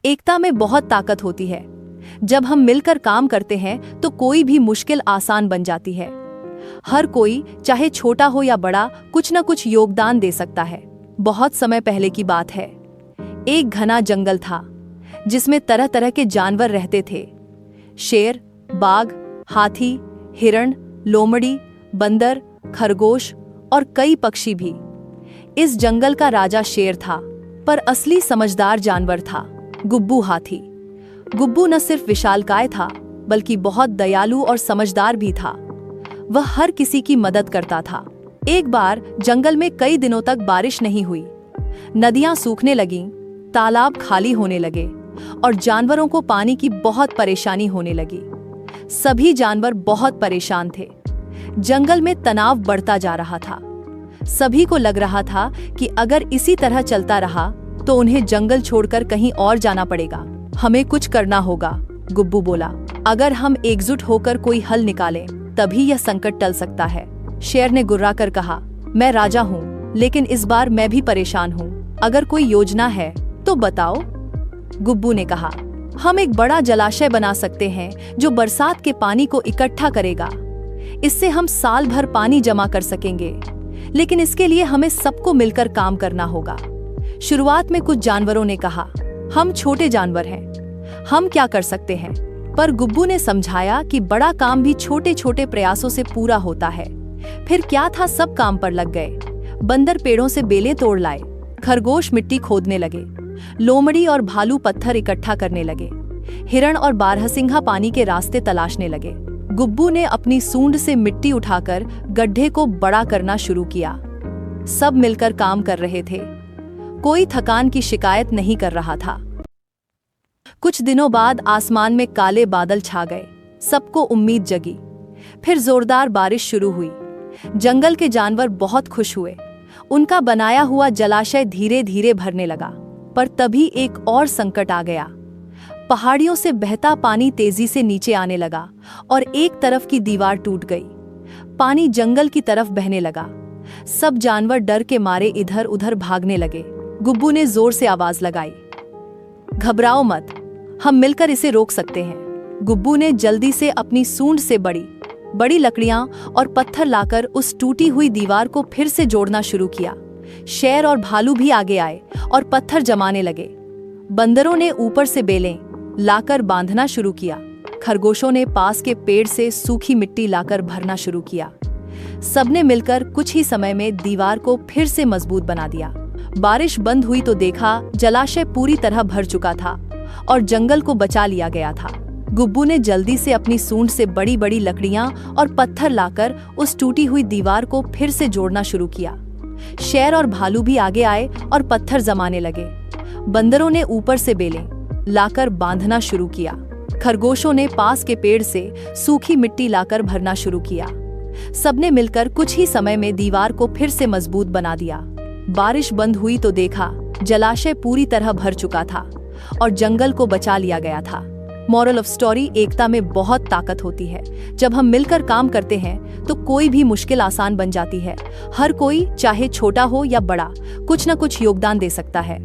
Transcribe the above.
एकता में बहुत ताकत होती है। जब हम मिलकर काम करते हैं तो कोई भी मुश्किल आसान बन जाती है। हर कोई, चाहे छोटा हो या बड़ा, कुछ न कुछ योगदान दे सकता है। बहुत समय पहले की बात है। एक घना जंगल था जिसमें तरह तरह के जानवर रहते थे। शेर, बाघ, हाथी, हिरण, लोमड़ी, बंदर, खरगोश और कई पक्षी भी। इस जंगल का राजा शेर था, पर असली समझदार जानवर था गुब्बू हाथी। गुब्बू न सिर्फ विशालकाय था, बल्कि बहुत दयालु और समझदार भी था। वह हर किसी की मदद करता था। एक बार जंगल में कई दिनों तक बारिश नहीं हुई। नदियां सूखने लगीं, तालाब खाली होने लगे और जानवरों को पानी की बहुत परेशानी होने लगी। सभी जानवर बहुत परेशान थे। जंगल में तनाव बढ़ता जा रहा था। सभी को लग रहा था कि अगर इसी तरह चलता रहा तो उन्हें जंगल छोड़कर कहीं और जाना पड़ेगा। हमें कुछ करना होगा, गुब्बू बोला। अगर हम एकजुट होकर कोई हल निकालें, तभी यह संकट टल सकता है। शेर ने गुर्रा कर कहा, मैं राजा हूँ, लेकिन इस बार मैं भी परेशान हूँ। अगर कोई योजना है तो बताओ। गुब्बू ने कहा, हम एक बड़ा जलाशय बना सकते हैं जो बरसात के पानी को इकट्ठा करेगा। इससे हम साल भर पानी जमा कर सकेंगे, लेकिन इसके लिए हमें सबको मिलकर काम करना होगा। शुरुआत में कुछ जानवरों ने कहा, हम छोटे जानवर हैं, हम क्या कर सकते हैं। पर गुब्बू ने समझाया कि बड़ा काम भी छोटे छोटे प्रयासों से पूरा होता है। फिर क्या था, सब काम पर लग गए। बंदर पेड़ों से बेलें तोड़ लाए, खरगोश मिट्टी खोदने लगे, लोमड़ी और भालू पत्थर इकट्ठा करने लगे, हिरण और बारहसिंघा पानी के रास्ते तलाशने लगे। गुब्बू ने अपनी सूंड से मिट्टी उठाकर गड्ढे को बड़ा करना शुरू किया। सब मिलकर काम कर रहे थे। कोई थकान की शिकायत नहीं कर रहा था। कुछ दिनों बाद आसमान में काले बादल छा गए। सबको उम्मीद जगी। फिर जोरदार बारिश शुरू हुई। जंगल के जानवर बहुत खुश हुए। उनका बनाया हुआ जलाशय धीरे धीरे भरने लगा। पर तभी एक और संकट आ गया। पहाड़ियों से बहता पानी तेजी से नीचे आने लगा और एक तरफ की दीवार टूट गई। पानी जंगल की तरफ बहने लगा। सब जानवर डर के मारे इधर उधर भागने लगे। गुब्बू ने जोर से आवाज लगाई, घबराओ मत, हम मिलकर इसे रोक सकते हैं। गुब्बू ने जल्दी से अपनी सूंड से बड़ी बड़ी लकड़ियां और पत्थर लाकर उस टूटी हुई दीवार को फिर से जोड़ना शुरू किया। शेर और भालू भी आगे आए और पत्थर जमाने लगे। बंदरों ने ऊपर से बेलें लाकर बांधना शुरू किया। खरगोशों ने पास के पेड़ से सूखी मिट्टी लाकर भरना शुरू किया। सबने मिलकर कुछ ही समय में दीवार को फिर से मजबूत बना दिया। बारिश बंद हुई तो देखा जलाशय पूरी तरह भर चुका था और जंगल को बचा लिया गया था। गुब्बू ने जल्दी से अपनी सूंड से बड़ी बड़ी लकड़ियां और पत्थर लाकर उस टूटी हुई दीवार को फिर से जोड़ना शुरू किया। शेर और भालू भी आगे आए और पत्थर जमाने लगे। बंदरों ने ऊपर से बेलें लाकर बांधना शुरू किया। खरगोशों ने पास के पेड़ से सूखी मिट्टी लाकर भरना शुरू किया। सबने मिलकर कुछ ही समय में दीवार को फिर से मजबूत बना दिया। बारिश बंद हुई तो देखा जलाशय पूरी तरह भर चुका था और जंगल को बचा लिया गया था। मॉरल ऑफ स्टोरी, एकता में बहुत ताकत होती है। जब हम मिलकर काम करते हैं तो कोई भी मुश्किल आसान बन जाती है। हर कोई, चाहे छोटा हो या बड़ा, कुछ न कुछ योगदान दे सकता है।